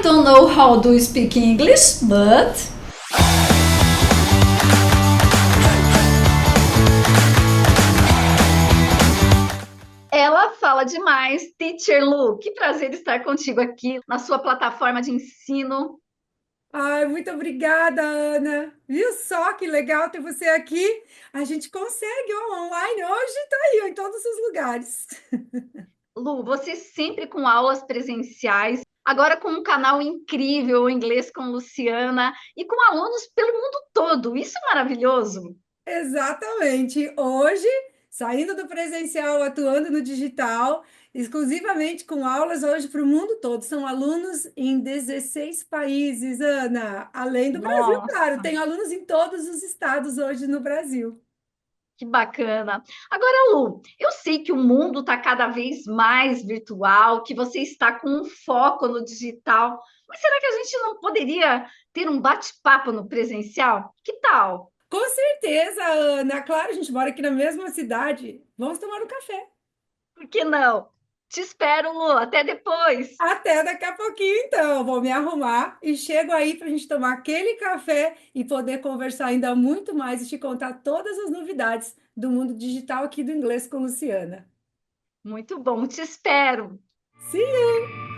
don't know how to speak English, but... Ela fala demais. Teacher Lu, que prazer estar contigo aqui na sua plataforma de ensino. Ai, muito obrigada, Ana. Viu só que legal ter você aqui? A gente consegue, ó, online hoje, tá aí, ó, em todos os lugares. Lu, você sempre com aulas presenciais, agora com um canal incrível, o Inglês com Luciana, e com alunos pelo mundo todo. Isso é maravilhoso. Exatamente. Hoje, saindo do presencial, atuando no digital, exclusivamente com aulas hoje para o mundo todo. São alunos em 16 países, Ana, além do Brasil, claro. Nossa, Tenho alunos em todos os estados hoje no Brasil. que bacana. Agora, Lu, eu sei que o mundo está cada vez mais virtual, que você está com um foco no digital, mas será que a gente não poderia ter um bate-papo no presencial? Que tal? Com certeza, Ana. Claro, a gente mora aqui na mesma cidade. Vamos tomar um café. Por que não? Te espero, Lu. Até depois. Até daqui a pouquinho, então. Vou me arrumar e chego aí para a gente tomar aquele café e poder conversar ainda muito mais e te contar todas as novidades do mundo digital aqui do Inglês com Luciana. Muito bom, te espero. See you!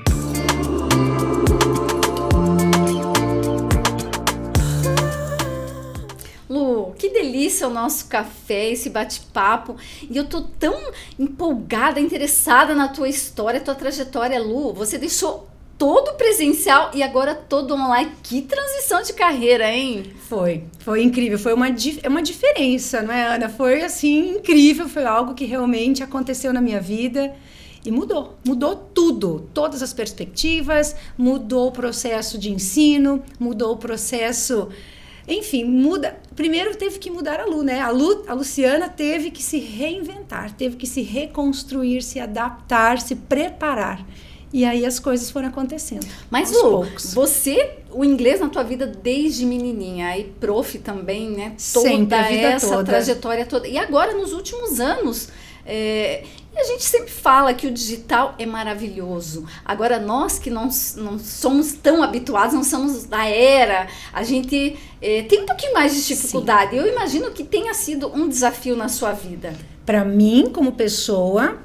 Lu, que delícia o nosso café, esse bate-papo. E eu tô tão empolgada, interessada na tua história, tua trajetória, Lu. Você deixou todo presencial e agora todo online. Que transição de carreira, hein? Foi incrível, foi uma diferença, não é, Ana? Foi assim, incrível, foi algo que realmente aconteceu na minha vida e mudou tudo, todas as perspectivas, mudou o processo de ensino, mudou o processo, enfim, muda. Primeiro teve que mudar a Lu, né? A Luciana teve que se reinventar, teve que se reconstruir, se adaptar, se preparar. E aí as coisas foram acontecendo. Mas, aos Lu, poucos. você, o inglês na tua vida desde menininha, aí prof também, né? Sempre, a vida essa toda. trajetória toda. E agora, nos últimos anos, a gente sempre fala que o digital é maravilhoso. Agora, nós que não somos tão habituados, não somos da era, a gente tem um pouquinho mais de dificuldade. Sim. Eu imagino que tenha sido um desafio na sua vida. Para mim, como pessoa,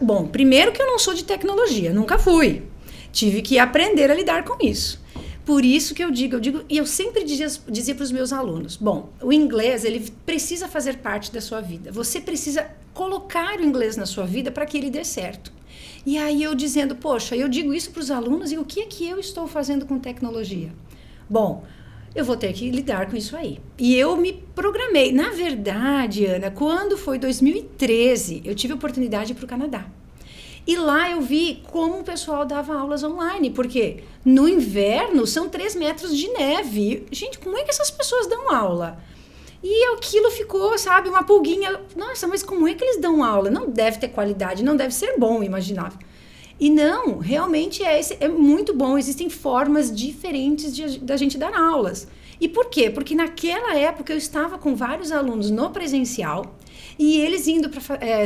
Bom, primeiro que eu não sou de tecnologia, nunca fui. Tive que aprender a lidar com isso. Por isso que eu digo, e eu sempre dizia para os meus alunos, bom, o inglês, ele precisa fazer parte da sua vida. Você precisa colocar o inglês na sua vida para que ele dê certo. E aí eu dizendo, poxa, eu digo isso para os alunos e o que é que eu estou fazendo com tecnologia? Bom, eu vou ter que lidar com isso aí. E eu me programei. Na verdade, Ana, quando foi 2013, eu tive a oportunidade de ir para o Canadá. E lá eu vi como o pessoal dava aulas online, porque no inverno são 3 metros de neve. Gente, como é que essas pessoas dão aula? E aquilo ficou, sabe, uma pulguinha. Nossa, mas como é que eles dão aula? Não deve ter qualidade, não deve ser bom, imaginava. E não, realmente é muito bom. Existem formas diferentes da gente dar aulas. E por quê? Porque naquela época eu estava com vários alunos no presencial e eles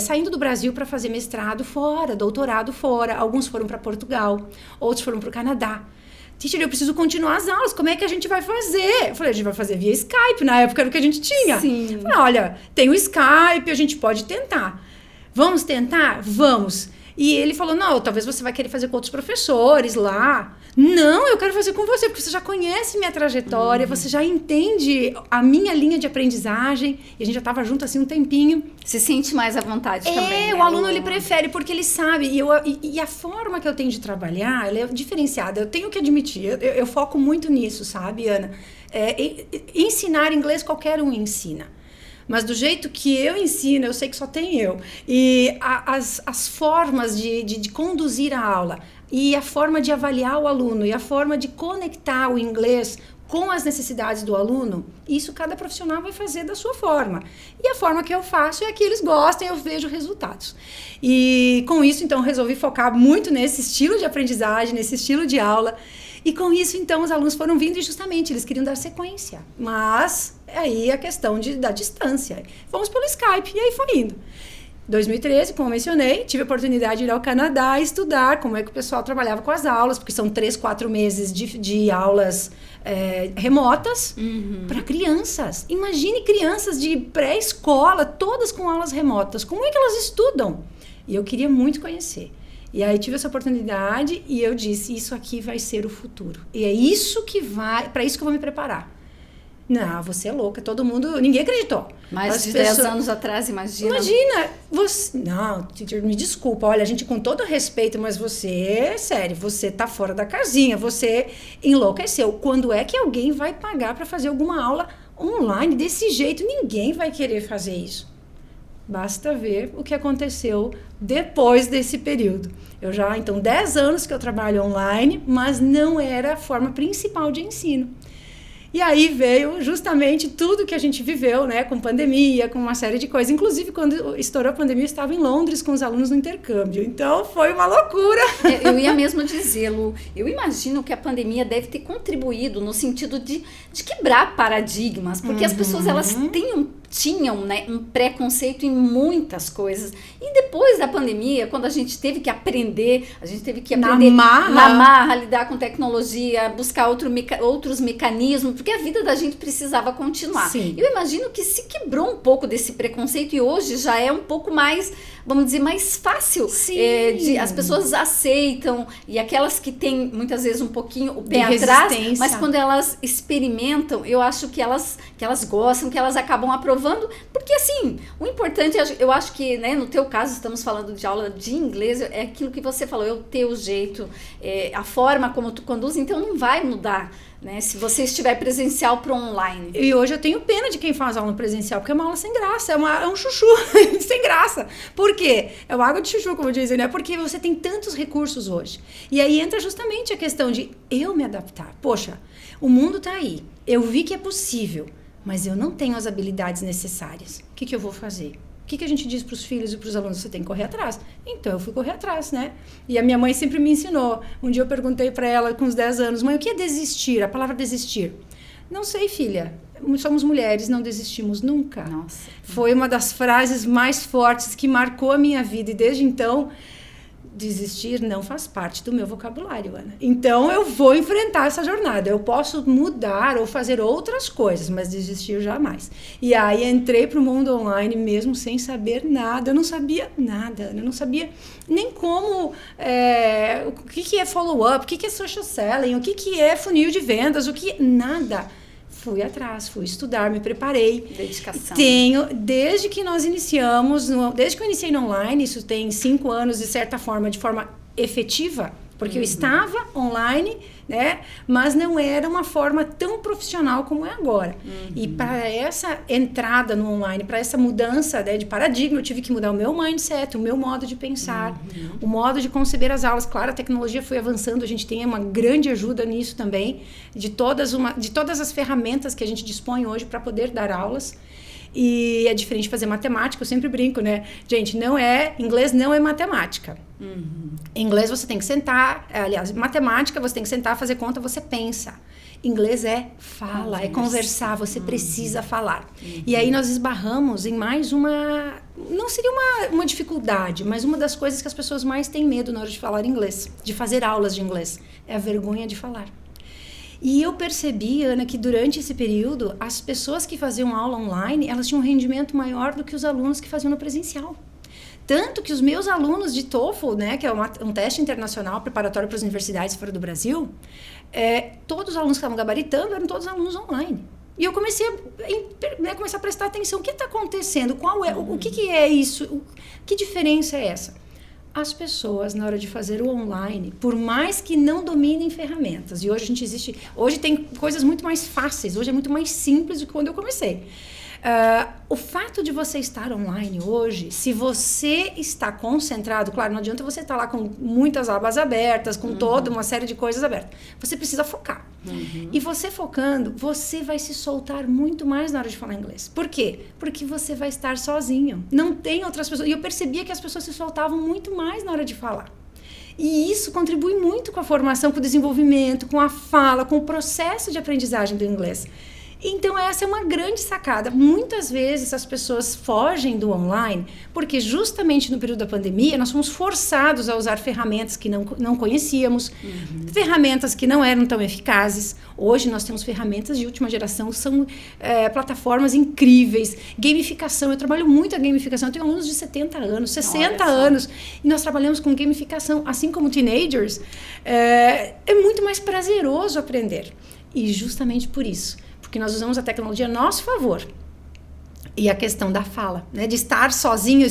saindo do Brasil para fazer mestrado fora, doutorado fora. Alguns foram para Portugal, outros foram para o Canadá. Teacher, eu preciso continuar as aulas, como é que a gente vai fazer? Eu falei, a gente vai fazer via Skype, na época era o que a gente tinha. Sim. Eu falei, olha, tem o Skype, a gente pode tentar. Vamos tentar? Vamos. E ele falou, não, talvez você vai querer fazer com outros professores lá. Não, eu quero fazer com você, porque você já conhece minha trajetória, você já entende a minha linha de aprendizagem, e a gente já estava junto assim um tempinho. Se sente mais à vontade também. O aluno ele prefere, porque ele sabe, e a forma que eu tenho de trabalhar, ela é diferenciada, eu tenho que admitir, eu foco muito nisso, sabe, Ana? Ensinar inglês qualquer um ensina. Mas do jeito que eu ensino, eu sei que só tem eu. E as formas de conduzir a aula, e a forma de avaliar o aluno, e a forma de conectar o inglês com as necessidades do aluno, isso cada profissional vai fazer da sua forma. E a forma que eu faço é a que eles gostem, eu vejo resultados. E com isso, então, resolvi focar muito nesse estilo de aprendizagem, nesse estilo de aula. E com isso, então, os alunos foram vindo e justamente eles queriam dar sequência. Mas aí a questão da distância. Fomos pelo Skype e aí foi indo. 2013, como eu mencionei, tive a oportunidade de ir ao Canadá estudar como é que o pessoal trabalhava com as aulas, porque são 3, 4 meses de aulas remotas para crianças. Imagine crianças de pré-escola, todas com aulas remotas. Como é que elas estudam? E eu queria muito conhecer. E aí tive essa oportunidade e eu disse, isso aqui vai ser o futuro. E é isso que para isso que eu vou me preparar. Não, você é louca, todo mundo, ninguém acreditou. Mais de 10 anos atrás, imagina. Imagina, você, não, me desculpa, olha, a gente com todo respeito, mas você, sério, você tá fora da casinha, você enlouqueceu. Quando é que alguém vai pagar para fazer alguma aula online desse jeito? Ninguém vai querer fazer isso. Basta ver o que aconteceu depois desse período. Eu já, então, 10 anos que eu trabalho online, mas não era a forma principal de ensino. E aí veio justamente tudo que a gente viveu, né, com pandemia, com uma série de coisas. Inclusive, quando estourou a pandemia, eu estava em Londres com os alunos no intercâmbio. Então, foi uma loucura. Eu ia mesmo dizer, Lu, eu imagino que a pandemia deve ter contribuído no sentido de quebrar paradigmas, porque as pessoas, elas tinham, né, um preconceito em muitas coisas. E depois da pandemia, quando a gente teve que aprender na marra, lidar com tecnologia, buscar outros mecanismos, porque a vida da gente precisava continuar. Sim. Eu imagino que se quebrou um pouco desse preconceito e hoje já é um pouco mais, vamos dizer, mais fácil. As pessoas aceitam, e aquelas que têm muitas vezes um pouquinho o pé atrás, mas quando elas experimentam, eu acho que elas gostam, que elas acabam aprovando, porque assim, o importante, eu acho que, né, no teu caso, estamos falando de aula de inglês, é aquilo que você falou, é o teu jeito, a forma como tu conduz, então não vai mudar, né, se você estiver presencial para online. E hoje eu tenho pena de quem faz aula presencial, porque é uma aula sem graça, é um chuchu sem graça. Por quê? É uma água de chuchu, como dizem, né? Porque você tem tantos recursos hoje. E aí entra justamente a questão de eu me adaptar. Poxa, o mundo tá aí, eu vi que é possível, mas eu não tenho as habilidades necessárias. O que eu vou fazer? O que a gente diz para os filhos e para os alunos? Você tem que correr atrás. Então, eu fui correr atrás, né? E a minha mãe sempre me ensinou. Um dia eu perguntei para ela, com uns 10 anos, mãe, o que é desistir? A palavra desistir. Não sei, filha. Somos mulheres, não desistimos nunca. Nossa. Foi uma das frases mais fortes que marcou a minha vida. E desde então, desistir não faz parte do meu vocabulário, Ana. Então, eu vou enfrentar essa jornada. Eu posso mudar ou fazer outras coisas, mas desistir jamais. E aí, entrei para o mundo online mesmo sem saber nada. Eu não sabia nada. Eu não sabia nem como... o que é follow-up, o que é social selling, o que é funil de vendas, nada. Fui atrás, fui estudar, me preparei. Dedicação. Desde que nós iniciamos, desde que eu iniciei no online, isso tem 5 anos, de certa forma, de forma efetiva, porque eu estava online, né? Mas não era uma forma tão profissional como é agora. E para essa entrada no online, para essa mudança, né, de paradigma, eu tive que mudar o meu mindset, o meu modo de pensar, o modo de conceber as aulas. Claro, a tecnologia foi avançando, a gente tem uma grande ajuda nisso também, de todas as ferramentas que a gente dispõe hoje para poder dar aulas. E é diferente de fazer matemática, eu sempre brinco, né? Gente, inglês não é matemática. Em inglês você tem que sentar, aliás, matemática você tem que sentar, fazer conta, você pensa. Inglês é fala, é conversar, você precisa falar. E aí nós esbarramos em mais não seria uma dificuldade, mas uma das coisas que as pessoas mais têm medo na hora de falar inglês, de fazer aulas de inglês, é a vergonha de falar. E eu percebi, Ana, que durante esse período, as pessoas que faziam aula online, elas tinham um rendimento maior do que os alunos que faziam no presencial. Tanto que os meus alunos de TOEFL, né, que é um teste internacional preparatório para as universidades fora do Brasil, todos os alunos que estavam gabaritando eram todos alunos online. E eu comecei a prestar atenção. O que está acontecendo? O que é isso? Que diferença é essa? As pessoas, na hora de fazer o online, por mais que não dominem ferramentas, e hoje tem coisas muito mais fáceis, hoje é muito mais simples do que quando eu comecei. O fato de você estar online hoje, se você está concentrado, claro, não adianta você estar lá com muitas abas abertas, com toda uma série de coisas abertas. Você precisa focar. E você focando, você vai se soltar muito mais na hora de falar inglês. Por quê? Porque você vai estar sozinho. Não tem outras pessoas. E eu percebia que as pessoas se soltavam muito mais na hora de falar. E isso contribui muito com a formação, com o desenvolvimento, com a fala, com o processo de aprendizagem do inglês. Então, essa é uma grande sacada. Muitas vezes as pessoas fogem do online porque justamente no período da pandemia nós fomos forçados a usar ferramentas que não conhecíamos, ferramentas que não eram tão eficazes. Hoje nós temos ferramentas de última geração, são plataformas incríveis. Gamificação, eu trabalho muito a gamificação. Eu tenho alunos de 70 anos, 60 anos, e nós trabalhamos com gamificação, assim como teenagers. É muito mais prazeroso aprender. E justamente por isso, porque nós usamos a tecnologia a nosso favor. E a questão da fala, né? De estar sozinho,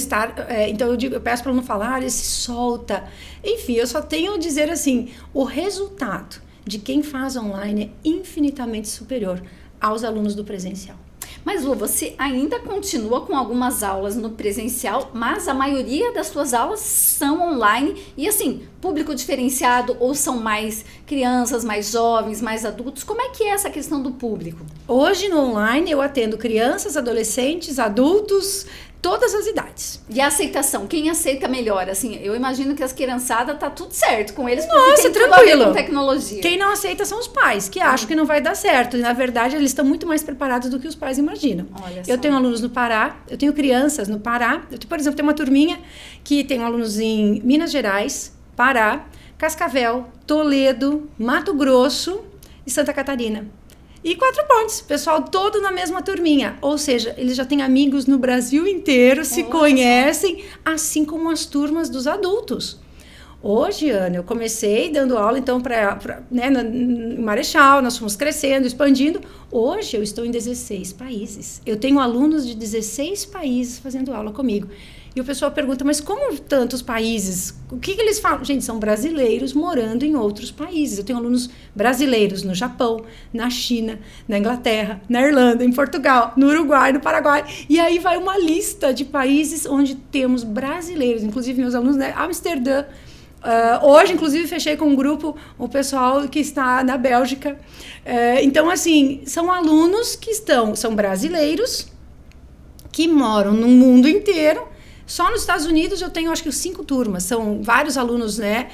então eu peço para o aluno falar, ele se solta. Enfim, eu só tenho a dizer assim, o resultado de quem faz online é infinitamente superior aos alunos do presencial. Mas, Lu, você ainda continua com algumas aulas no presencial, mas a maioria das suas aulas são online e, assim, público diferenciado, ou são mais crianças, mais jovens, mais adultos? Como é que é essa questão do público? Hoje, no online, eu atendo crianças, adolescentes, adultos, todas as idades. E a aceitação? Quem aceita melhor? Assim, eu imagino que as criançadas tá tudo certo com eles, porque Nossa, tem tranquilo. Tudo a ver com tecnologia. Quem não aceita são os pais, que acham que não vai dar certo. E, na verdade, eles estão muito mais preparados do que os pais imaginam. Olha só. Eu tenho alunos no Pará, eu tenho crianças no Pará. Por exemplo, tem uma turminha que tem alunos em Minas Gerais, Pará, Cascavel, Toledo, Mato Grosso e Santa Catarina. E 4 Pontes, pessoal todo na mesma turminha. Ou seja, eles já têm amigos no Brasil inteiro, se conhecem, assim como as turmas dos adultos. Hoje, Ana, eu comecei dando aula, então, em Marechal, nós fomos crescendo, expandindo. Hoje, eu estou em 16 países. Eu tenho alunos de 16 países fazendo aula comigo. E o pessoal pergunta, mas como tantos países? O que eles falam? Gente, são brasileiros morando em outros países. Eu tenho alunos brasileiros no Japão, na China, na Inglaterra, na Irlanda, em Portugal, no Uruguai, no Paraguai. E aí vai uma lista de países onde temos brasileiros, inclusive meus alunos, né? Amsterdã. Hoje, inclusive, fechei com um grupo, o pessoal que está na Bélgica. Então, assim, são alunos que são brasileiros, que moram no mundo inteiro. Só nos Estados Unidos eu tenho, acho que 5 turmas. São vários alunos, né?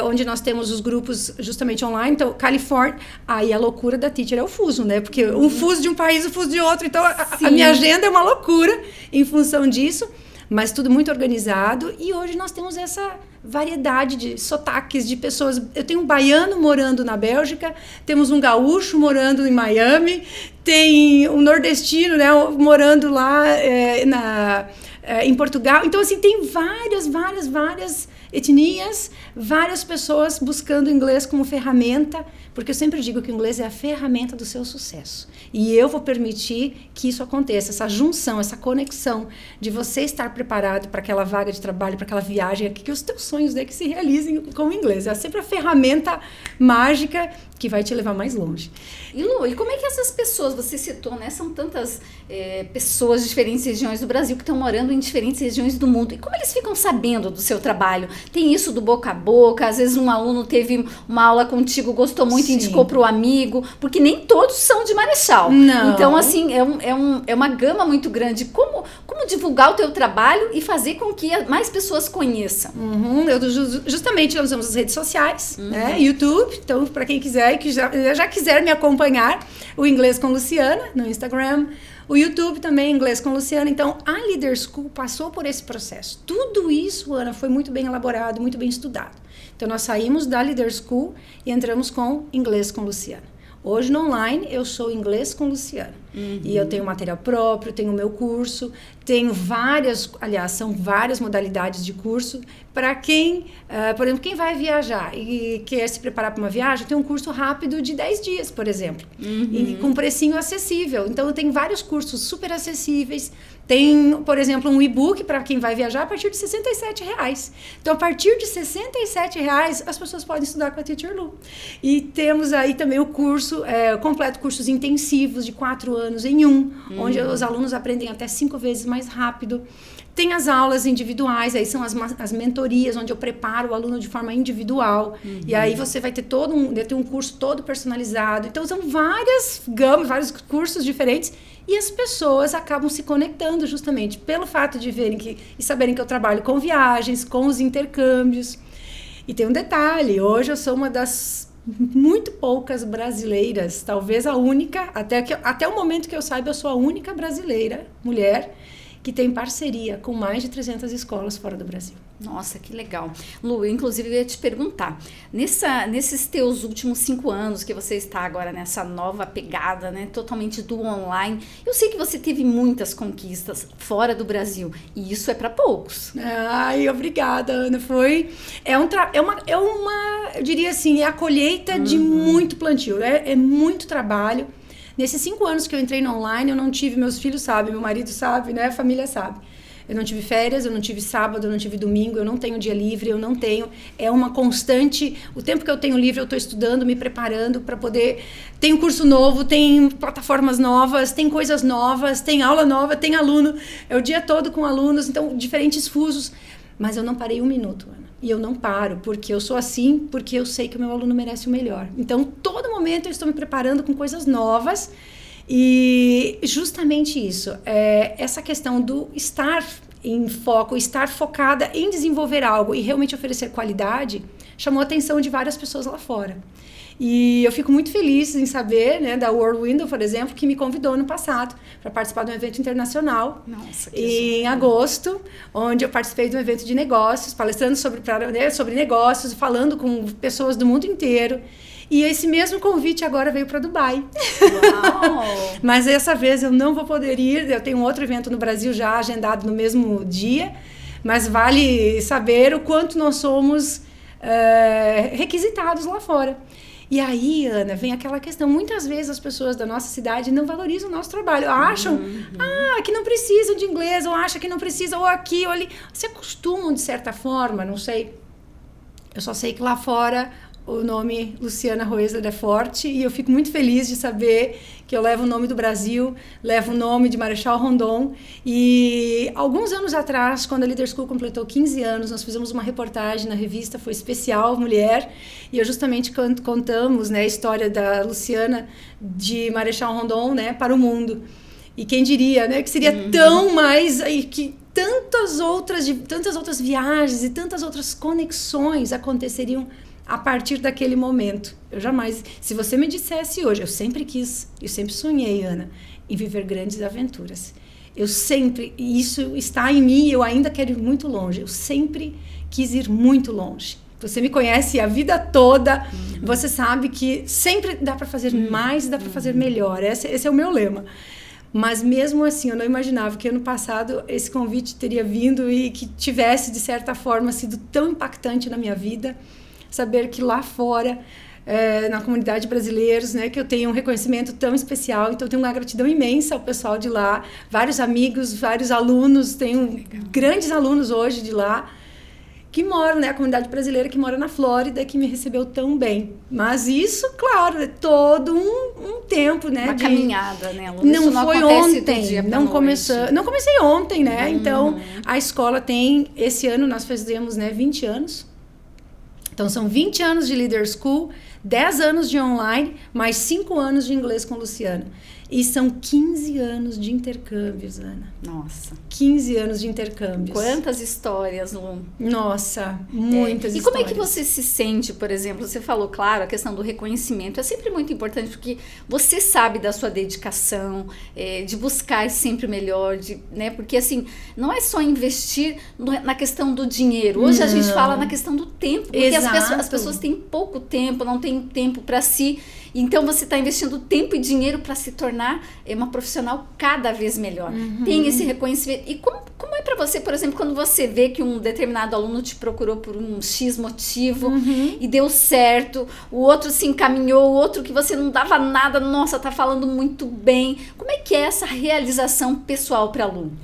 Onde nós temos os grupos justamente online. Então, Califórnia. Aí a loucura da teacher é o fuso, né? Porque um fuso de um país, um fuso de outro. Então, a minha agenda é uma loucura em função disso. Mas tudo muito organizado. E hoje nós temos essa variedade de sotaques de pessoas. Eu tenho um baiano morando na Bélgica. Temos um gaúcho morando em Miami. Tem um nordestino, né? Morando lá em Portugal. Então, assim, tem várias etnias, várias pessoas buscando o inglês como ferramenta, porque eu sempre digo que o inglês é a ferramenta do seu sucesso. E eu vou permitir que isso aconteça, essa junção, essa conexão de você estar preparado para aquela vaga de trabalho, para aquela viagem, que os teus sonhos que se realizem com o inglês. É sempre a ferramenta mágica que vai te levar mais longe. E Lu, e como é que essas pessoas, você citou, né? São tantas pessoas de diferentes regiões do Brasil que estão morando em diferentes regiões do mundo. E como eles ficam sabendo do seu trabalho? Tem isso do boca a boca? Às vezes um aluno teve uma aula contigo, gostou muito, Sim. Indicou para o amigo, porque nem todos são de Marechal. Não. Então, assim, é uma gama muito grande. Como divulgar o teu trabalho e fazer com que mais pessoas conheçam? Justamente nós usamos as redes sociais, né? YouTube. Então, para quem quiser, que já quiser me acompanhar, o Inglês com Luciana no Instagram. O YouTube também, Inglês com Luciana. Então, a Leader School passou por esse processo. Tudo isso, Ana, foi muito bem elaborado, muito bem estudado. Então, nós saímos da Leader School e entramos com Inglês com Luciana. Hoje, no online, eu sou Inglês com Luciana. E eu tenho material próprio, tenho o meu curso, tenho são várias modalidades de curso. Para quem, por exemplo, quem vai viajar e quer se preparar para uma viagem, tem um curso rápido de 10 dias, por exemplo, e com precinho acessível. Então, eu tenho vários cursos super acessíveis. Tem, por exemplo, um e-book para quem vai viajar a partir de R$67. Então, a partir de R$67, as pessoas podem estudar com a Teacher Lu. E temos aí também o curso completo, cursos intensivos de 4 anos em onde os alunos aprendem até 5 vezes mais rápido. Tem as aulas individuais, aí são as mentorias, onde eu preparo o aluno de forma individual. E aí você vai ter um curso todo personalizado. Então, são várias gamas, vários cursos diferentes. E as pessoas acabam se conectando justamente pelo fato de verem e saberem que eu trabalho com viagens, com os intercâmbios. E tem um detalhe, hoje eu sou uma das muito poucas brasileiras, talvez a única, até o momento que eu saiba, eu sou a única brasileira, mulher, que tem parceria com mais de 300 escolas fora do Brasil. Nossa, que legal. Lu, inclusive eu ia te perguntar, nesses teus últimos 5 anos que você está agora nessa nova pegada, né, totalmente do online, eu sei que você teve muitas conquistas fora do Brasil, e isso é para poucos. Ai, obrigada, Ana. Eu diria assim, é a colheita de muito plantio, é muito trabalho. Nesses 5 anos que eu entrei no online, eu não tive, meus filhos sabem, meu marido sabe, né, a família sabe. Eu não tive férias, eu não tive sábado, eu não tive domingo, eu não tenho dia livre, eu não tenho. É uma constante. O tempo que eu tenho livre, eu estou estudando, me preparando para poder. Tem um curso novo, tem plataformas novas, tem coisas novas, tem aula nova, tem aluno. É o dia todo com alunos, então diferentes fusos. Mas eu não parei um minuto, Ana. E eu não paro, porque eu sou assim, porque eu sei que o meu aluno merece o melhor. Então, todo momento eu estou me preparando com coisas novas. E justamente isso, essa questão do estar em foco, estar focada em desenvolver algo e realmente oferecer qualidade, chamou a atenção de várias pessoas lá fora. E eu fico muito feliz em saber, né, da World Window, por exemplo, que me convidou no passado para participar de um evento internacional. Nossa, em agosto, onde eu participei de um evento de negócios, palestrando sobre negócios, falando com pessoas do mundo inteiro. E esse mesmo convite agora veio para Dubai. Uau! Mas dessa vez eu não vou poder ir. Eu tenho um outro evento no Brasil já agendado no mesmo dia. Mas vale saber o quanto nós somos requisitados lá fora. E aí, Ana, vem aquela questão. Muitas vezes as pessoas da nossa cidade não valorizam o nosso trabalho. Acham que não precisam de inglês, ou acham que não precisam, ou aqui, ou ali. Se acostumam de certa forma, não sei. Eu só sei que lá fora o nome Luciana Roesler é forte e eu fico muito feliz de saber que eu levo o nome do Brasil, levo o nome de Marechal Rondon. E alguns anos atrás, quando a Leader School completou 15 anos, nós fizemos uma reportagem na revista, foi especial Mulher, e eu justamente contamos, né, a história da Luciana de Marechal Rondon, né, para o mundo. E quem diria, né, que seria tão mais... que tantas outras viagens e tantas outras conexões aconteceriam a partir daquele momento. Eu jamais... Se você me dissesse hoje, eu sempre sonhei, Ana, em viver grandes aventuras. Isso está em mim, eu ainda quero ir muito longe. Eu sempre quis ir muito longe. Você me conhece a vida toda, você sabe que sempre dá para fazer mais, dá para fazer melhor. Esse é o meu lema. Mas mesmo assim, eu não imaginava que ano passado esse convite teria vindo e que tivesse, de certa forma, sido tão impactante na minha vida. Saber que lá fora, na comunidade brasileiros, né, que eu tenho um reconhecimento tão especial, então eu tenho uma gratidão imensa ao pessoal de lá, vários amigos, vários alunos, tenho grandes alunos hoje de lá, que moram, né, a comunidade brasileira que mora na Flórida, que me recebeu tão bem. Mas isso, claro, é todo um tempo, né? Uma caminhada, né, Lu? Não foi ontem, não comecei ontem, né? Então, a escola tem, esse ano nós fizemos, né, 20 anos. Então, são 20 anos de Leader School, 10 anos de online, mais 5 anos de inglês com Luciana. E são 15 anos de intercâmbios, Ana. Nossa. 15 anos de intercâmbios. Quantas histórias, Lu? Nossa, muitas histórias. E como é que você se sente, por exemplo? Você falou, claro, a questão do reconhecimento é sempre muito importante, porque você sabe da sua dedicação, de buscar sempre o melhor, né? Porque, assim, não é só investir na questão do dinheiro. Hoje a gente fala na questão do tempo, porque as pessoas têm pouco tempo, não têm tempo para si. Então, você está investindo tempo e dinheiro para se tornar uma profissional cada vez melhor. Tem esse reconhecimento. E como é para você, por exemplo, quando você vê que um determinado aluno te procurou por um X motivo e deu certo, o outro se encaminhou, o outro que você não dava nada, nossa, tá falando muito bem. Como é que é essa realização pessoal para aluno?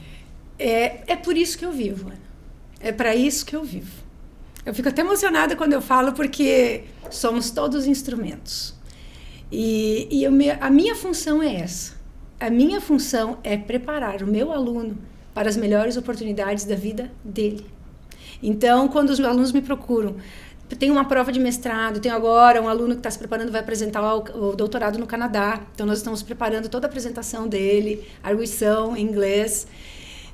É por isso que eu vivo, Ana. É para isso que eu vivo. Eu fico até emocionada quando eu falo, porque somos todos instrumentos. E a minha função é essa. A minha função é preparar o meu aluno para as melhores oportunidades da vida dele. Então, quando os meus alunos me procuram, tem uma prova de mestrado, tem agora um aluno que está se preparando, vai apresentar o doutorado no Canadá. Então, nós estamos preparando toda a apresentação dele, a arguição em inglês.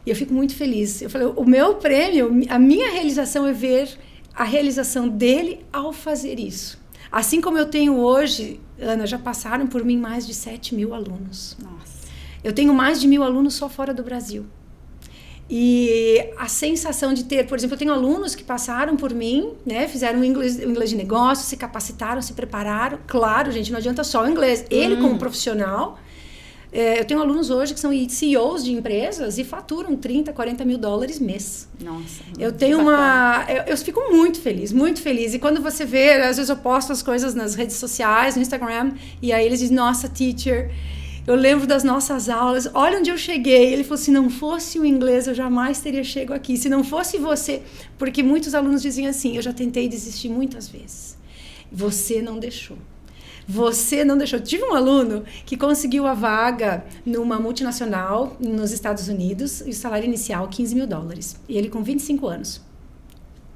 E eu fico muito feliz. Eu falei, o meu prêmio, a minha realização é ver a realização dele ao fazer isso. Assim como eu tenho hoje, Ana, já passaram por mim mais de 7.000 alunos. Nossa. Eu tenho mais de 1.000 alunos só fora do Brasil. E a sensação de ter, por exemplo, eu tenho alunos que passaram por mim, né, fizeram o inglês de negócio, se capacitaram, se prepararam. Claro, gente, não adianta só o inglês. Ele como profissional, eu tenho alunos hoje que são CEOs de empresas e faturam 30, 40 mil dólares mês. Nossa. Eu tenho eu fico muito feliz, muito feliz. E quando você vê, às vezes eu posto as coisas nas redes sociais, no Instagram, e aí eles dizem, nossa, teacher, eu lembro das nossas aulas, olha onde eu cheguei. Ele falou, se não fosse o inglês, eu jamais teria chego aqui. Se não fosse você, porque muitos alunos dizem assim, eu já tentei desistir muitas vezes. Você não deixou. Você não deixou. Tive um aluno que conseguiu a vaga numa multinacional nos Estados Unidos, e o salário inicial, 15 mil dólares. E ele com 25 anos.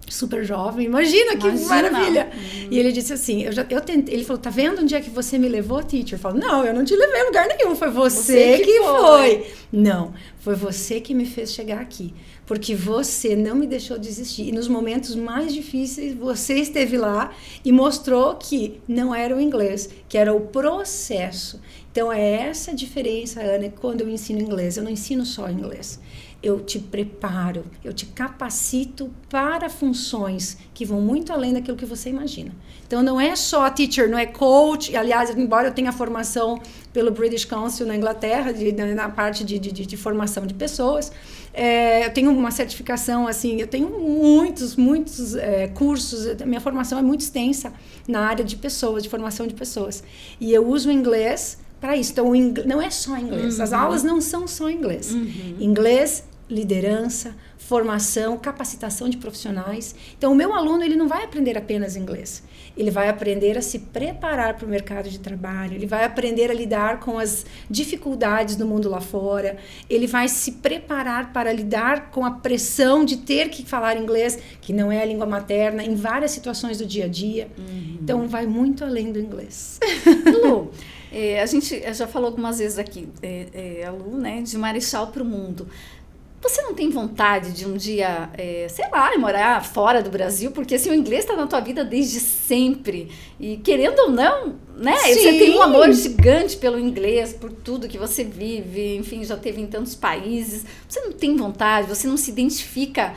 Super jovem, imagina que maravilha. E ele disse assim, eu tentei, ele falou, tá vendo onde é que você me levou, teacher? Eu falo, não, eu não te levei a lugar nenhum, foi você que foi. Não, foi você que me fez chegar aqui, porque você não me deixou desistir. E nos momentos mais difíceis, você esteve lá e mostrou que não era o inglês, que era o processo. Então, é essa a diferença, Ana, quando eu ensino inglês. Eu não ensino só inglês. Eu te preparo, eu te capacito para funções que vão muito além daquilo que você imagina. Então, não é só teacher, não é coach. Aliás, embora eu tenha formação pelo British Council na Inglaterra, na parte de formação de pessoas, eu tenho uma certificação, assim, eu tenho muitos cursos. Minha formação é muito extensa na área de pessoas, de formação de pessoas. E eu uso o inglês para isso. Então, não é só inglês. As aulas não são só inglês. Inglês, liderança, formação, capacitação de profissionais. Então, o meu aluno, ele não vai aprender apenas inglês. Ele vai aprender a se preparar para o mercado de trabalho, ele vai aprender a lidar com as dificuldades do mundo lá fora, ele vai se preparar para lidar com a pressão de ter que falar inglês, que não é a língua materna, em várias situações do dia a dia. Então, vai muito além do inglês. Lu, a gente já falou algumas vezes aqui, a Lu, né, de Marechal para o mundo. Você não tem vontade de um dia, sei lá, morar fora do Brasil? Porque assim, o inglês está na tua vida desde sempre. E querendo ou não, né? Sim. Você tem um amor gigante pelo inglês, por tudo que você vive. Enfim, já teve em tantos países. Você não tem vontade? Você não se identifica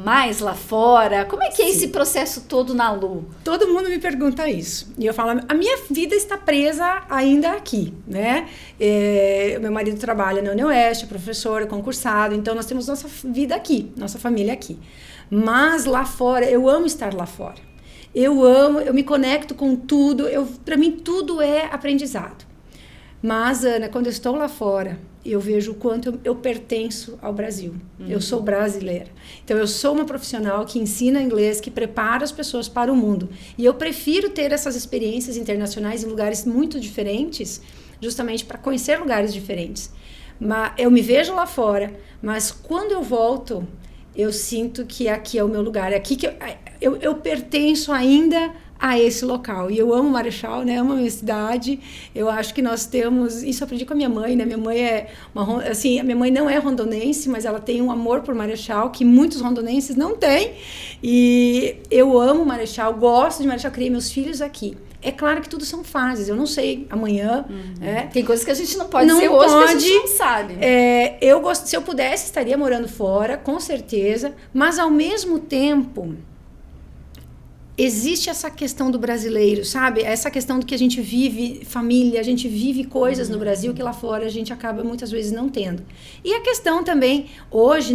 mais lá fora? Como é que é esse processo todo na Lu? Todo mundo me pergunta isso. E eu falo, a minha vida está presa ainda aqui, né? Meu marido trabalha na UniOeste, professor, concursado. Então, nós temos nossa vida aqui, nossa família aqui. Mas lá fora, eu amo estar lá fora. Eu me conecto com tudo. Para mim, tudo é aprendizado. Mas, Ana, quando eu estou lá fora, eu vejo o quanto eu pertenço ao Brasil. Eu sou brasileira. Então, eu sou uma profissional que ensina inglês, que prepara as pessoas para o mundo. E eu prefiro ter essas experiências internacionais em lugares muito diferentes, justamente para conhecer lugares diferentes. Mas eu me vejo lá fora, mas quando eu volto, eu sinto que aqui é o meu lugar. É aqui que eu pertenço ainda a esse local. E eu amo Marechal, né? Amo a minha cidade. Eu acho que nós temos... Isso eu aprendi com a minha mãe, né? Minha mãe a minha mãe não é rondonense, mas ela tem um amor por Marechal que muitos rondonenses não têm. E eu amo Marechal, gosto de Marechal, criei meus filhos aqui. É claro que tudo são fases, eu não sei amanhã. Tem coisas que a gente não pode ser hoje, que a gente não sabe. Se eu pudesse, estaria morando fora, com certeza, mas ao mesmo tempo, existe essa questão do brasileiro, sabe? Essa questão do que a gente vive família, a gente vive coisas no Brasil que lá fora a gente acaba muitas vezes não tendo. E a questão também, hoje,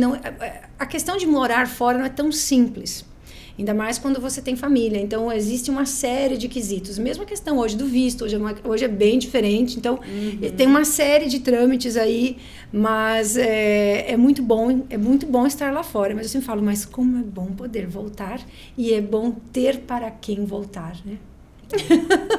a questão de morar fora não é tão simples. Ainda mais quando você tem família. Então, existe uma série de quesitos. Mesmo a questão hoje do visto, hoje é bem diferente. Então, tem uma série de trâmites aí, mas é muito bom estar lá fora. Mas eu sempre falo, mas como é bom poder voltar e é bom ter para quem voltar, né?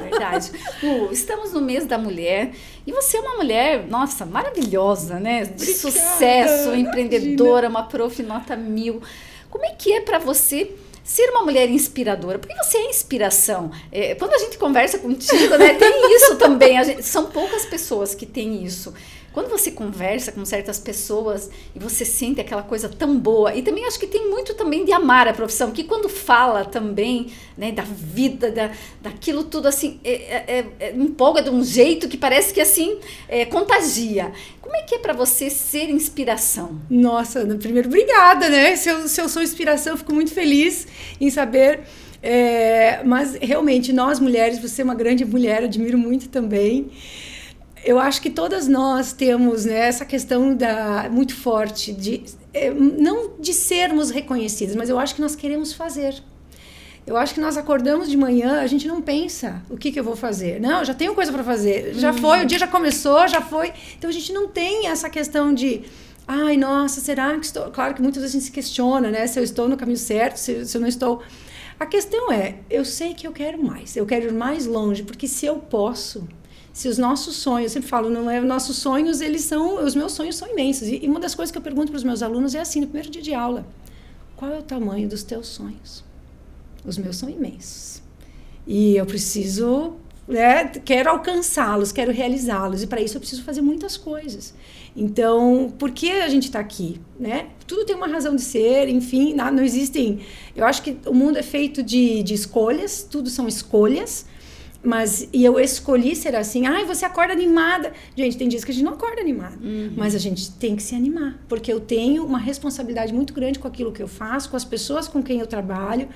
Verdade. Lu, estamos no mês da mulher e você é uma mulher, nossa, maravilhosa, né? De sucesso, empreendedora, uma prof nota 1000. Como é que é para você ser uma mulher inspiradora? Porque você é inspiração. Quando a gente conversa contigo, né, tem isso também. São poucas pessoas que têm isso. Quando você conversa com certas pessoas e você sente aquela coisa tão boa, e também acho que tem muito também de amar a profissão, que quando fala também, né, da vida, daquilo tudo assim, empolga de um jeito que parece que assim, contagia. Como é que é para você ser inspiração? Nossa, Ana, primeiro, obrigada, né? Se eu sou inspiração, eu fico muito feliz em saber. Mas realmente, nós mulheres, você é uma grande mulher, admiro muito também. Eu acho que todas nós temos, né, essa questão muito forte não de sermos reconhecidas, mas eu acho que nós queremos fazer. Eu acho que nós acordamos de manhã, a gente não pensa o que eu vou fazer. Não, eu já tenho coisa para fazer. Já foi, o dia já começou, já foi. Então a gente não tem essa questão de, ai, nossa, será que estou... Claro que muitas vezes a gente se questiona, né, se eu estou no caminho certo, se eu não estou... A questão eu sei que eu quero mais, eu quero ir mais longe, porque se eu posso... Se os nossos sonhos, eu sempre falo, não é, nossos sonhos, os meus sonhos são imensos. E uma das coisas que eu pergunto para os meus alunos é assim, no primeiro dia de aula, qual é o tamanho dos teus sonhos? Os meus são imensos. E eu preciso, né, quero alcançá-los, quero realizá-los. E para isso eu preciso fazer muitas coisas. Então, por que a gente está aqui? Né? Tudo tem uma razão de ser, enfim, não existem... Eu acho que o mundo é feito de escolhas, tudo são escolhas. E eu escolhi ser assim, você acorda animada. Gente, tem dias que a gente não acorda animada, mas a gente tem que se animar, porque eu tenho uma responsabilidade muito grande com aquilo que eu faço, com as pessoas com quem eu trabalho.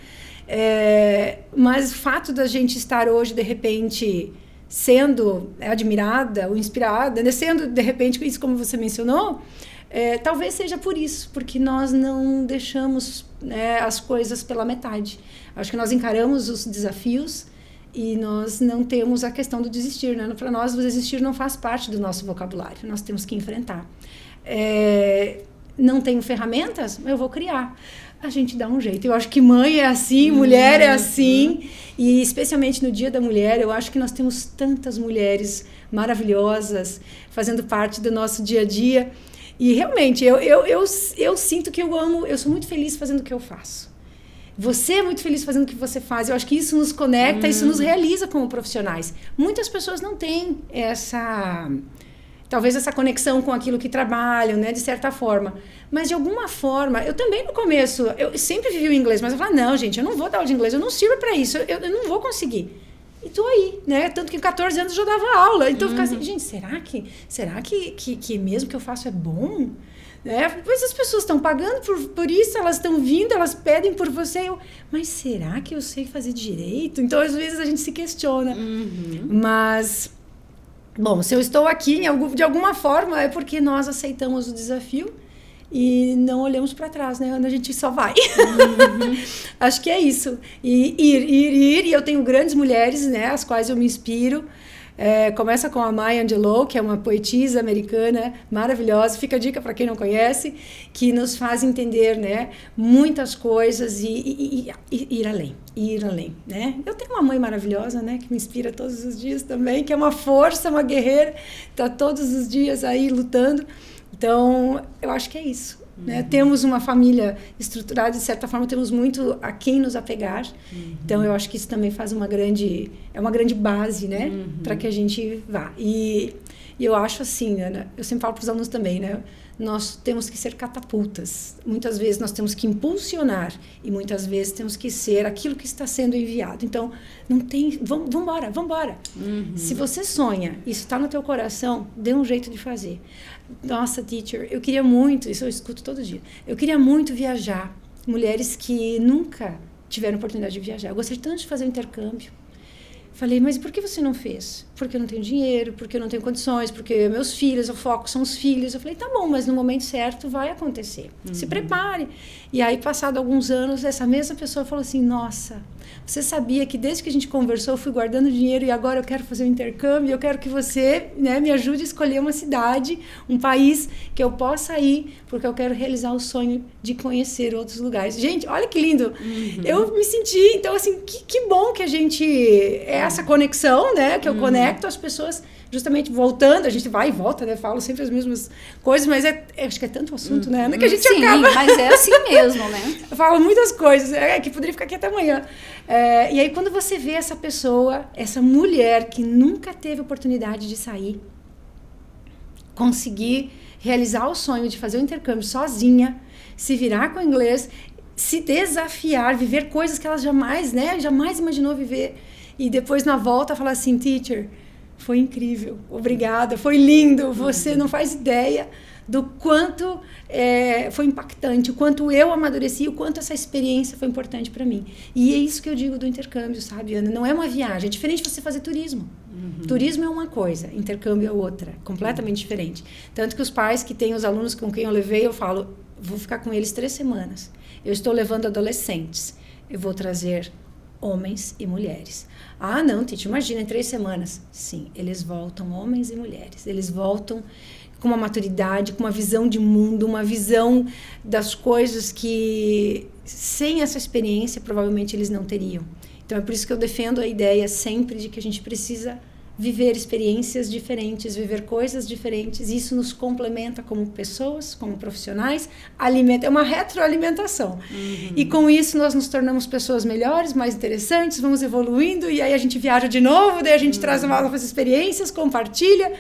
Mas o fato da gente estar hoje, de repente, sendo admirada ou inspirada, né? Sendo, de repente, isso como você mencionou, talvez seja por isso, porque nós não deixamos, né, as coisas pela metade. Acho que nós encaramos os desafios e nós não temos a questão do desistir, né? Para nós, o desistir não faz parte do nosso vocabulário. Nós temos que enfrentar. Não tenho ferramentas? Eu vou criar. A gente dá um jeito. Eu acho que mãe é assim, mulher é assim. E especialmente no Dia da Mulher, eu acho que nós temos tantas mulheres maravilhosas fazendo parte do nosso dia a dia. E realmente, eu sinto que eu sou muito feliz fazendo o que eu faço. Você é muito feliz fazendo o que você faz. Eu acho que isso nos conecta, isso nos realiza como profissionais. Muitas pessoas não têm talvez essa conexão com aquilo que trabalham, né, de certa forma. Mas de alguma forma, eu também no começo, eu sempre vivi o inglês, mas eu falava, não, gente, eu não vou dar aula de inglês, eu não sirvo para isso, eu não vou conseguir. E tô aí, né? Tanto que com 14 anos eu já dava aula. Então eu ficava assim, gente, será que mesmo que eu faço é bom? Mas as pessoas estão pagando por isso, elas estão vindo, elas pedem por você. Mas será que eu sei fazer direito? Então, às vezes, a gente se questiona. Mas, bom, se eu estou aqui de alguma forma, é porque nós aceitamos o desafio e não olhamos para trás, né? A gente só vai. Acho que é isso. E ir. E eu tenho grandes mulheres, né, as quais eu me inspiro. Começa com a Maya Angelou, que é uma poetisa americana maravilhosa, fica a dica para quem não conhece, que nos faz entender, né, muitas coisas e ir além, né? Eu tenho uma mãe maravilhosa, né, que me inspira todos os dias também, que é uma força, uma guerreira, está todos os dias aí lutando. Então, eu acho que é isso. Né? Temos uma família estruturada, de certa forma, temos muito a quem nos apegar. Então, eu acho que isso também faz uma grande base, né? Para que a gente vá. E eu acho assim, Ana, eu sempre falo para os alunos também, né? Nós temos que ser catapultas. Muitas vezes nós temos que impulsionar e muitas vezes temos que ser aquilo que está sendo enviado. Então, não tem... Vamos embora. Se você sonha, isso está no teu coração, dê um jeito de fazer. Nossa, teacher, eu queria muito, isso eu escuto todo dia, eu queria muito viajar. Mulheres que nunca tiveram oportunidade de viajar. Eu gostaria tanto de fazer um intercâmbio. Falei, mas por que você não fez? Porque eu não tenho dinheiro, porque eu não tenho condições, porque meus filhos, o foco são os filhos. Eu falei, tá bom, mas no momento certo vai acontecer. Se prepare. E aí, passado alguns anos, essa mesma pessoa falou assim, nossa, você sabia que desde que a gente conversou, eu fui guardando dinheiro e agora eu quero fazer um intercâmbio, eu quero que você, né, me ajude a escolher uma cidade, um país que eu possa ir, porque eu quero realizar o sonho de conhecer outros lugares. Gente, olha que lindo. Eu me senti, então, assim, que bom que a gente... essa conexão, né, que eu conecto as pessoas, justamente voltando, a gente vai e volta, né, falo sempre as mesmas coisas, mas acho que é tanto assunto, né, que a gente acaba... Sim, mas é assim mesmo, né? Eu falo muitas coisas, que poderia ficar aqui até amanhã. E aí, quando você vê essa pessoa, essa mulher que nunca teve oportunidade de sair, conseguir realizar o sonho de fazer o intercâmbio sozinha, se virar com o inglês, se desafiar, viver coisas que ela jamais imaginou viver. E depois, na volta, falar assim, teacher, foi incrível, obrigada, foi lindo, você não faz ideia do quanto foi impactante, o quanto eu amadureci, o quanto essa experiência foi importante para mim. E é isso que eu digo do intercâmbio, sabe, Ana? Não é uma viagem, é diferente de você fazer turismo. Turismo é uma coisa, intercâmbio é outra, completamente diferente. Tanto que os pais que têm os alunos com quem eu levei, eu falo, vou ficar com eles 3 semanas. Eu estou levando adolescentes, eu vou trazer homens e mulheres. Ah, não, Titi, imagina, em 3 semanas. Sim, eles voltam, homens e mulheres. Eles voltam com uma maturidade, com uma visão de mundo, uma visão das coisas que, sem essa experiência, provavelmente eles não teriam. Então, é por isso que eu defendo a ideia sempre de que a gente precisa viver experiências diferentes, viver coisas diferentes. Isso nos complementa como pessoas, como profissionais. É uma retroalimentação. E com isso nós nos tornamos pessoas melhores, mais interessantes, vamos evoluindo e aí a gente viaja de novo, daí a gente traz novas experiências, compartilha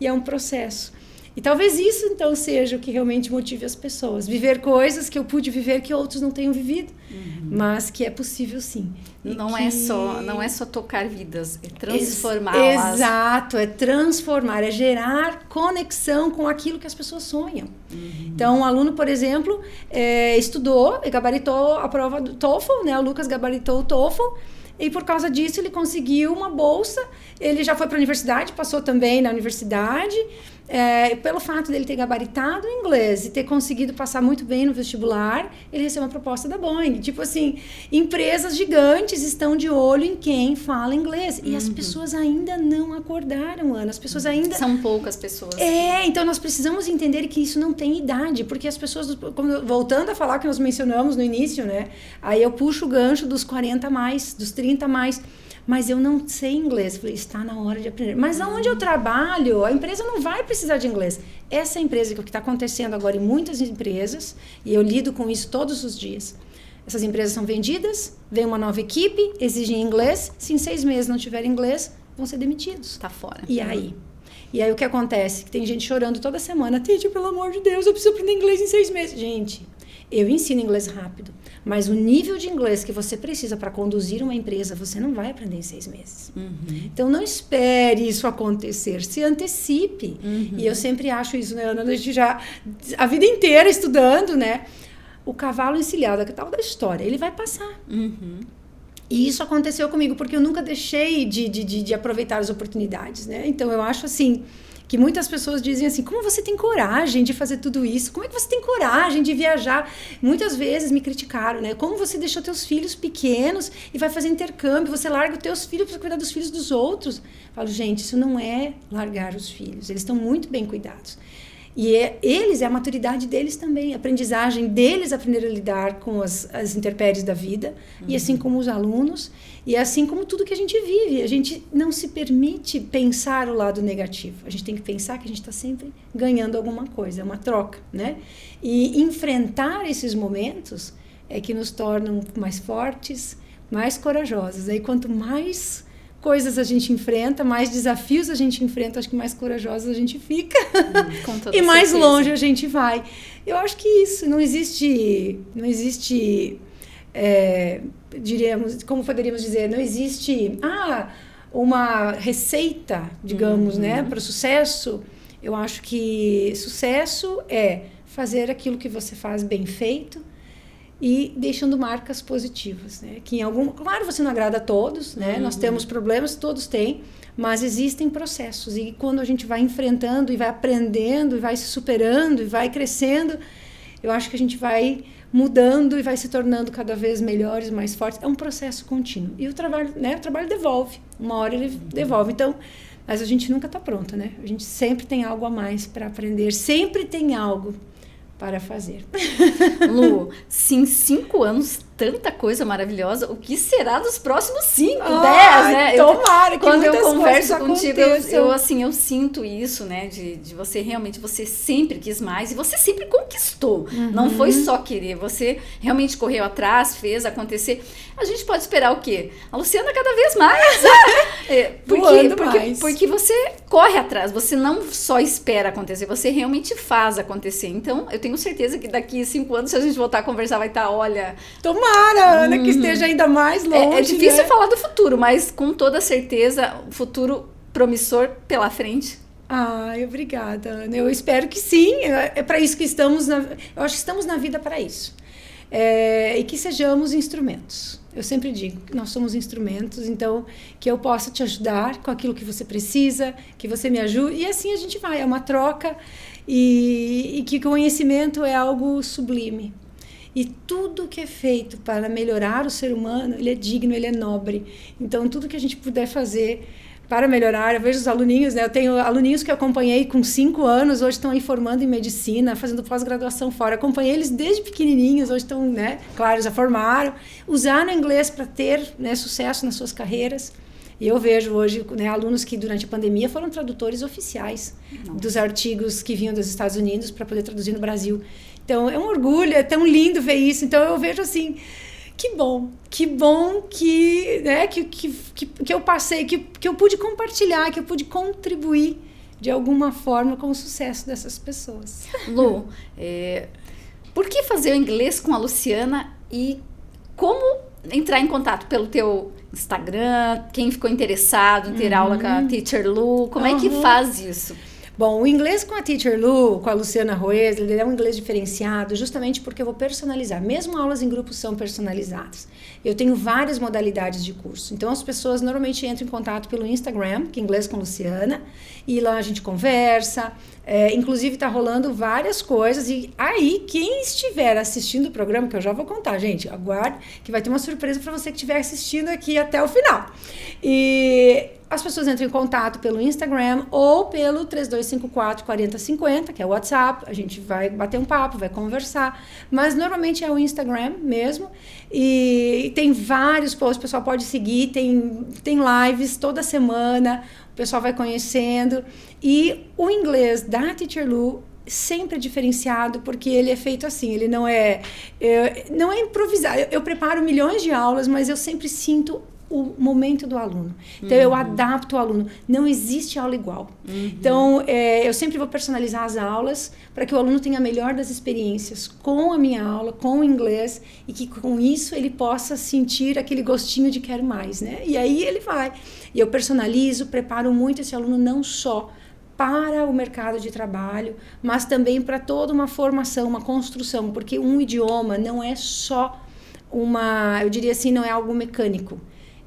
e é um processo. E talvez isso, então, seja o que realmente motive as pessoas. Viver coisas que eu pude viver que outros não tenham vivido, mas que é possível, sim. Não é só tocar vidas, é transformá-las. Exato, é transformar, é gerar conexão com aquilo que as pessoas sonham. Então, um aluno, por exemplo, estudou e gabaritou a prova do TOEFL, né? O Lucas gabaritou o TOEFL. E por causa disso ele conseguiu uma bolsa, ele já foi para a universidade, passou também na universidade, pelo fato dele ter gabaritado o inglês e ter conseguido passar muito bem no vestibular, ele recebeu uma proposta da Boeing. Tipo assim, empresas gigantes estão de olho em quem fala inglês. E as pessoas ainda não acordaram, Ana, as pessoas ainda... São poucas pessoas. Então nós precisamos entender que isso não tem idade, porque as pessoas, voltando a falar que nós mencionamos no início, né? Aí eu puxo o gancho dos 40 a mais, dos 30 a mais, mas eu não sei inglês. Falei, está na hora de aprender. Mas aonde eu trabalho, a empresa não vai precisar de inglês. Essa empresa, que é o que está acontecendo agora em muitas empresas, e eu lido com isso todos os dias. Essas empresas são vendidas, vem uma nova equipe, exigem inglês, se em 6 meses não tiver inglês, vão ser demitidos. Tá fora. E aí? E aí o que acontece? Que tem gente chorando toda semana, Titi, pelo amor de Deus, eu preciso aprender inglês em 6 meses. Gente, eu ensino inglês rápido, mas o nível de inglês que você precisa para conduzir uma empresa, você não vai aprender em 6 meses. Então, não espere isso acontecer, se antecipe. E eu sempre acho isso, né, Ana? A gente já, a vida inteira estudando, né? O cavalo encilhado, que tal da história, ele vai passar. E isso aconteceu comigo, porque eu nunca deixei de aproveitar as oportunidades, né? Então, eu acho assim... que muitas pessoas dizem assim, como você tem coragem de fazer tudo isso? Como é que você tem coragem de viajar? Muitas vezes me criticaram, né? Como você deixou teus filhos pequenos e vai fazer intercâmbio? Você larga os teus filhos para cuidar dos filhos dos outros? Eu falo, gente, isso não é largar os filhos. Eles estão muito bem cuidados. E eles, é a maturidade deles também, a aprendizagem deles aprender a lidar com as intempéries da vida, e assim como os alunos, e assim como tudo que a gente vive. A gente não se permite pensar o lado negativo. A gente tem que pensar que a gente está sempre ganhando alguma coisa, é uma troca, né? E enfrentar esses momentos é que nos tornam mais fortes, mais corajosos. Aí quanto mais coisas a gente enfrenta, mais desafios a gente enfrenta, acho que mais corajosos a gente fica e mais certeza. Longe a gente vai. Eu acho que isso, não existe diríamos, como poderíamos dizer, não existe uma receita, digamos, né, para o sucesso. Eu acho que sucesso é fazer aquilo que você faz bem feito e deixando marcas positivas, né? Que claro, você não agrada a todos, né? Nós temos problemas, todos têm, mas existem processos, e quando a gente vai enfrentando e vai aprendendo e vai se superando e vai crescendo, eu acho que a gente vai mudando e vai se tornando cada vez melhores, mais fortes. É um processo contínuo. E o trabalho, né? O trabalho devolve. Uma hora ele devolve. Então, mas a gente nunca está pronta, né? A gente sempre tem algo a mais para aprender, sempre tem algo para fazer. Lu, se em 5 anos tanta coisa maravilhosa. O que será dos próximos 5, 10, né? Tomara que quando eu muitas converso coisas contigo, aconteçam. eu sinto isso, né? De você realmente, você sempre quis mais e você sempre conquistou. Não foi só querer, você realmente correu atrás, fez acontecer. A gente pode esperar o quê? A Luciana cada vez mais. Porque você corre atrás, você não só espera acontecer, você realmente faz acontecer. Então, eu tenho certeza que daqui 5 anos, se a gente voltar a conversar, vai estar, olha... Tomara, Ana, que esteja ainda mais longe. É difícil falar do futuro, mas com toda certeza, o futuro promissor pela frente. Ai, obrigada, Ana. Eu espero que sim. É para isso que estamos. Eu acho que estamos na vida para isso. E que sejamos instrumentos. Eu sempre digo que nós somos instrumentos, então que eu possa te ajudar com aquilo que você precisa, que você me ajude. E assim a gente vai, é uma troca e que conhecimento é algo sublime. E tudo que é feito para melhorar o ser humano, ele é digno, ele é nobre. Então, tudo que a gente puder fazer para melhorar, eu vejo os aluninhos, né? Eu tenho aluninhos que eu acompanhei com 5 anos, hoje estão aí formando em medicina, fazendo pós-graduação fora. Acompanhei eles desde pequenininhos, hoje estão, né? Claro, já formaram. Usaram o inglês para ter, né, sucesso nas suas carreiras. E eu vejo hoje, né, alunos que durante a pandemia foram tradutores oficiais dos artigos que vinham dos Estados Unidos para poder traduzir no Brasil. Então, é um orgulho, é tão lindo ver isso. Então, eu vejo assim, que bom que, né, que eu passei, que eu pude compartilhar, que eu pude contribuir de alguma forma com o sucesso dessas pessoas. Lu, por que fazer o inglês com a Luciana e como entrar em contato pelo teu Instagram? Quem ficou interessado em ter aula com a Teacher Lu, como é que faz isso? Bom, o inglês com a Teacher Lu, com a Luciana Roes, ele é um inglês diferenciado justamente porque eu vou personalizar. Mesmo aulas em grupo são personalizadas. Eu tenho várias modalidades de curso. Então, as pessoas normalmente entram em contato pelo Instagram, que é Inglês com Luciana, e lá a gente conversa. Inclusive, está rolando várias coisas. E aí, quem estiver assistindo o programa, que eu já vou contar, gente, aguarde, que vai ter uma surpresa para você que estiver assistindo aqui até o final. E as pessoas entram em contato pelo Instagram ou pelo 3254-4050, que é o WhatsApp. A gente vai bater um papo, vai conversar. Mas normalmente é o Instagram mesmo. E tem vários posts, o pessoal pode seguir. Tem lives toda semana, o pessoal vai conhecendo. E o inglês da Teacher Lu sempre é diferenciado, porque ele é feito assim, ele não é improvisado. Eu preparo milhões de aulas, mas eu sempre sinto o momento do aluno. Então, eu adapto o aluno. Não existe aula igual. Então, eu sempre vou personalizar as aulas para que o aluno tenha a melhor das experiências com a minha aula, com o inglês, e que com isso ele possa sentir aquele gostinho de quero mais, né? E aí ele vai. E eu personalizo, preparo muito esse aluno não só para o mercado de trabalho, mas também para toda uma formação, uma construção, porque um idioma não é só eu diria assim, não é algo mecânico.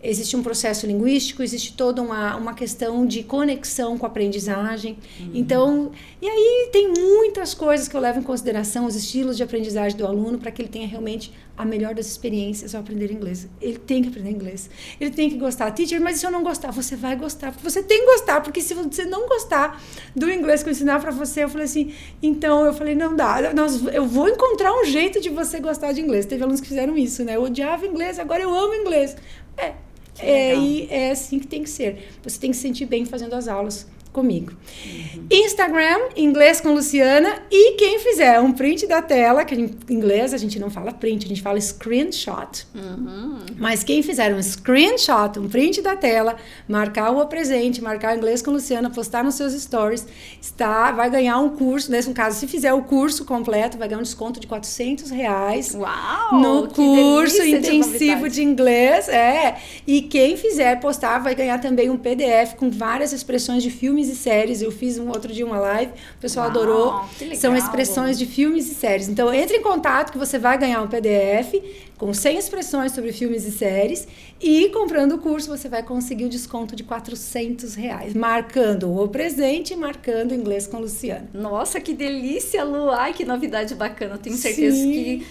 Existe um processo linguístico, existe toda uma questão de conexão com a aprendizagem. Então, e aí tem muitas coisas que eu levo em consideração, os estilos de aprendizagem do aluno, para que ele tenha realmente a melhor das experiências ao aprender inglês. Ele tem que aprender inglês. Ele tem que gostar. Teacher, mas se eu não gostar? Você vai gostar, porque você tem que gostar, porque se você não gostar do inglês que eu ensinar para você, eu falei assim, então, eu falei, não dá, eu vou encontrar um jeito de você gostar de inglês. Teve alunos que fizeram isso, né? Eu odiava inglês, agora eu amo inglês. E é assim que tem que ser. Você tem que se sentir bem fazendo as aulas comigo. Instagram, Inglês com Luciana. E quem fizer um print da tela, que em inglês a gente não fala print, a gente fala screenshot. Mas quem fizer um screenshot, um print da tela, marcar o presente, marcar Inglês com Luciana, postar nos seus stories, vai ganhar um curso. Nesse caso, se fizer o curso completo, vai ganhar um desconto de R$400. Uau! No curso intensivo de inglês. E quem fizer postar vai ganhar também um PDF com várias expressões de filmes e séries. Eu fiz outro dia uma live, o pessoal adorou. São expressões de filmes e séries. Então, entre em contato que você vai ganhar um PDF com 100 expressões sobre filmes e séries, e comprando o curso você vai conseguir o desconto de R$400, marcando o presente e marcando Inglês com Luciana. Nossa, que delícia, Lu! Ai, que novidade bacana. Eu tenho certeza que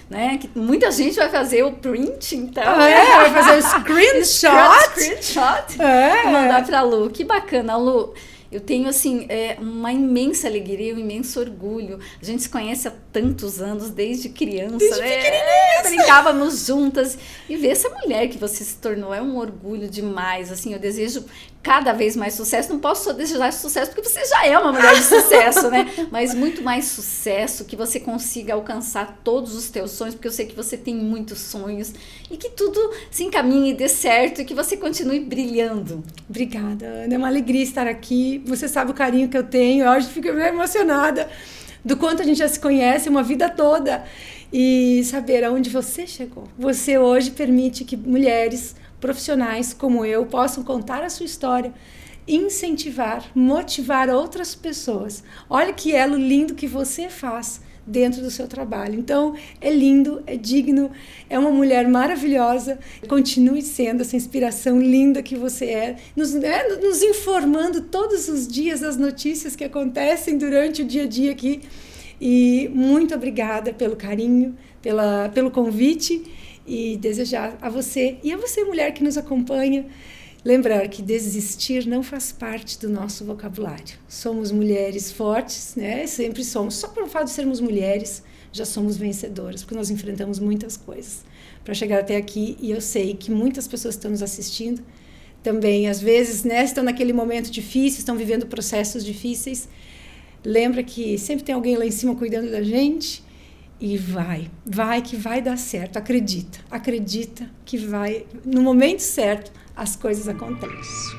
muita gente vai fazer o print, então. Vai fazer o screenshot. Mandar pra Lu. Que bacana, Lu. Eu tenho, assim, uma imensa alegria, um imenso orgulho. A gente se conhece há tantos anos, desde criança, desde né? Brincávamos juntas. E ver essa mulher que você se tornou é um orgulho demais. Assim, eu desejo cada vez mais sucesso. Não posso só desejar sucesso, porque você já é uma mulher de sucesso, né? Mas muito mais sucesso, que você consiga alcançar todos os teus sonhos, porque eu sei que você tem muitos sonhos, e que tudo se encaminhe e dê certo, e que você continue brilhando. Obrigada, Ana. É uma alegria estar aqui. Você sabe o carinho que eu tenho. Eu hoje fico emocionada do quanto a gente já se conhece uma vida toda. E saber aonde você chegou. Você hoje permite que mulheres profissionais como eu possam contar a sua história, incentivar, motivar outras pessoas. Olha que elo lindo que você faz dentro do seu trabalho. Então, é lindo, é digno, é uma mulher maravilhosa. Continue sendo essa inspiração linda que você é, nos informando todos os dias das notícias que acontecem durante o dia a dia aqui. E muito obrigada pelo carinho, pelo convite, e desejar a você e a você, mulher que nos acompanha, lembrar que desistir não faz parte do nosso vocabulário. Somos mulheres fortes, né? Sempre somos. Só pelo fato de sermos mulheres, já somos vencedoras, porque nós enfrentamos muitas coisas para chegar até aqui. E eu sei que muitas pessoas que estão nos assistindo também, às vezes, né, estão naquele momento difícil, estão vivendo processos difíceis. Lembra que sempre tem alguém lá em cima cuidando da gente. E vai que vai dar certo. Acredita que vai, no momento certo, as coisas acontecem.